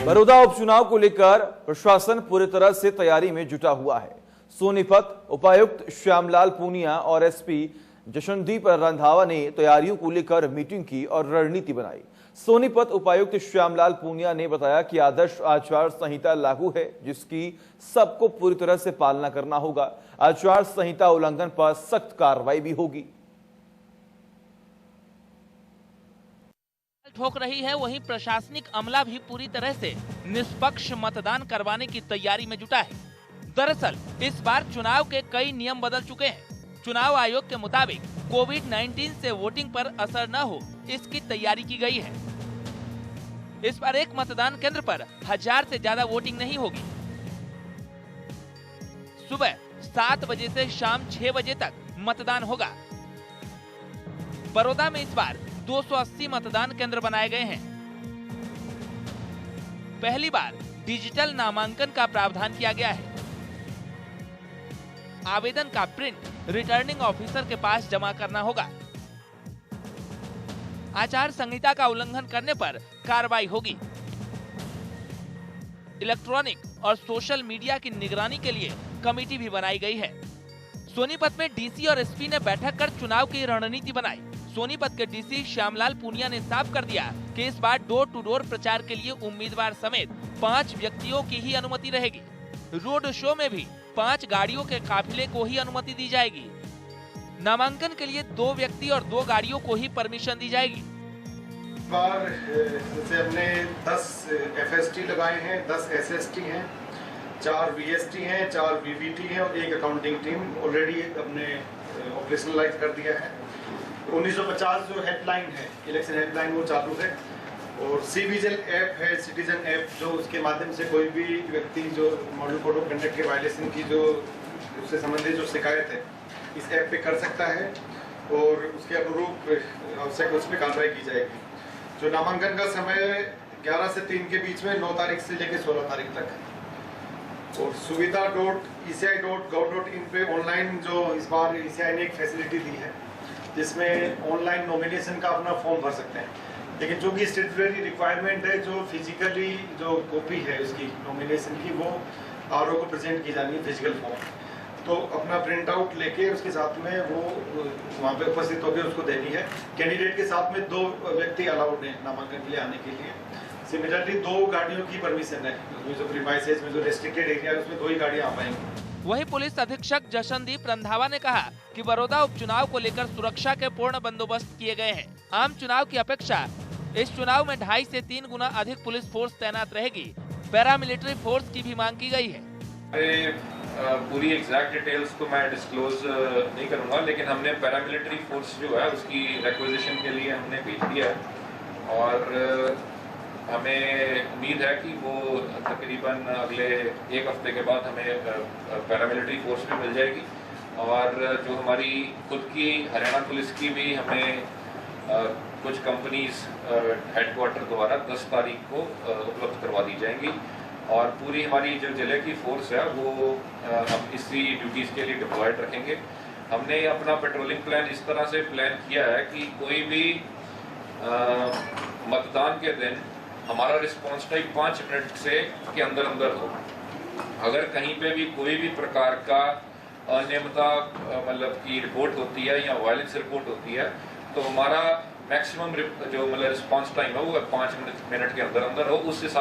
बड़ौदा उपचुनाव को लेकर प्रशासन पूरी तरह से तैयारी में जुटा हुआ है। सोनीपत उपायुक्त श्यामलाल पूनिया और एसपी जशनदीप रंधावा ने तैयारियों को लेकर मीटिंग की और रणनीति बनाई। सोनीपत उपायुक्त श्यामलाल पूनिया ने बताया कि आदर्श आचार संहिता लागू है, जिसकी सबको पूरी तरह से पालना करना होगा। आचार संहिता उल्लंघन पर सख्त कार्रवाई भी होगी। ठोक रही है, वहीं प्रशासनिक अमला भी पूरी तरह से निष्पक्ष मतदान करवाने की तैयारी में जुटा है। दरअसल इस बार चुनाव के कई नियम बदल चुके हैं। चुनाव आयोग के मुताबिक कोविड-19 से वोटिंग पर असर न हो, इसकी तैयारी की गई है। इस बार एक मतदान केंद्र पर 1000 से ज्यादा वोटिंग नहीं होगी। सुबह 7 बजे से शाम 6 बजे तक मतदान होगा। बड़ौदा में इस बार 280 मतदान केंद्र बनाए गए हैं। पहली बार डिजिटल नामांकन का प्रावधान किया गया है। आवेदन का प्रिंट रिटर्निंग ऑफिसर के पास जमा करना होगा। आचार संहिता का उल्लंघन करने पर कार्रवाई होगी। इलेक्ट्रॉनिक और सोशल मीडिया की निगरानी के लिए कमेटी भी बनाई गई है। सोनीपत में डीसी और एसपी ने बैठक कर चुनाव की रणनीति बनाई। सोनीपत के डीसी श्यामलाल पूनिया ने साफ कर दिया कि इस बार डोर टू डोर प्रचार के लिए उम्मीदवार समेत 5 व्यक्तियों की ही अनुमति रहेगी। रोड शो में भी 5 गाड़ियों के काफिले को ही अनुमति दी जाएगी। नामांकन के लिए 2 व्यक्ति और 2 गाड़ियों को ही परमिशन दी जाएगी। इस बार जैसे हमने 10 FST लगाए हैं, 10 SST हैं, 4 VST हैं, 4 VVT हैं और 1 अकाउंटिंग टीम ऑलरेडी हमने ऑपरेशनलाइज कर दिया है। 1950 जो हेल्पलाइन है, इलेक्शन हेल्पलाइन, वो चालू है। और C-विजिल ऐप है, सिटीजन ऐप, जो उसके माध्यम से कोई भी व्यक्ति जो मॉडल कोड ऑफ कंडक्ट के वायलेशन की जो उससे संबंधित जो शिकायत है, इस ऐप पे कर सकता है और उसके अनुरूप आवश्यक उस पर कार्रवाई की जाएगी। जो नामांकन का समय 11 से 3 के बीच में 9 तारीख से लेकर 16 तारीख तक। और suvidha.eci.gov.in पे ऑनलाइन जो इस बार ECI ने एक फैसिलिटी दी है, जिसमें ऑनलाइन नॉमिनेशन का अपना फॉर्म भर सकते हैं। लेकिन जो कि स्टेटूटरी रिक्वायरमेंट है, जो फिजिकली जो कॉपी है उसकी नॉमिनेशन की, वो RO को प्रेजेंट की जानी है, फिजिकल फॉर्म। तो अपना प्रिंट आउट लेके उसके साथ में वो वहाँ पे उपस्थित होकर उसको देनी है। कैंडिडेट के साथ में 2 व्यक्ति अलाउड है नामांकन के लिए आने के लिए। सिमिलरली 2 गाड़ियों की परमिशन है। जो प्रीमाइसेस में जो रेस्ट्रिक्टेड एरिया है, उसमें 2 ही गाड़ियाँ आ पाएंगी। वहीं पुलिस अधीक्षक जशनदीप रंधावा ने कहा कि बड़ौदा उपचुनाव को लेकर सुरक्षा के पूर्ण बंदोबस्त किए गए हैं। आम चुनाव की अपेक्षा इस चुनाव में 2.5 से 3 गुना अधिक पुलिस फोर्स तैनात रहेगी। पैरामिलिट्री फोर्स की भी मांग की गई है। पूरी एग्जैक्ट डिटेल्स को मैं डिस्क्लोज नहीं करूंगा, लेकिन हमने पैरामिलिट्री फोर्स जो है उसकी रिक्विजिशन के लिए हमने भेज दिया है और हमें उम्मीद है कि वो तकरीबन अगले 1 हफ्ते के बाद हमें पैरामिलिट्री फोर्स भी मिल जाएगी। और जो हमारी खुद की हरियाणा पुलिस की भी हमें कुछ कंपनीज हेडक्वार्टर द्वारा 10 तारीख को उपलब्ध करवा दी जाएंगी। और पूरी हमारी जो जिले की फोर्स है वो हम इसी ड्यूटीज़ के लिए डिप्लॉयड रखेंगे। हमने अपना पेट्रोलिंग प्लान इस तरह से प्लान किया है कि कोई भी मतदान के दिन हमारा रिस्पांस टाइम 5 मिनट से के अंदर अंदर हो। अगर कहीं पे भी कोई भी प्रकार का अनियमितता मतलब की रिपोर्ट होती है या वायलेंस रिपोर्ट होती है, तो हमारा मैक्सिमम जो मतलब रिस्पांस टाइम है वो 5 मिनट के अंदर अंदर हो। उस हिसाब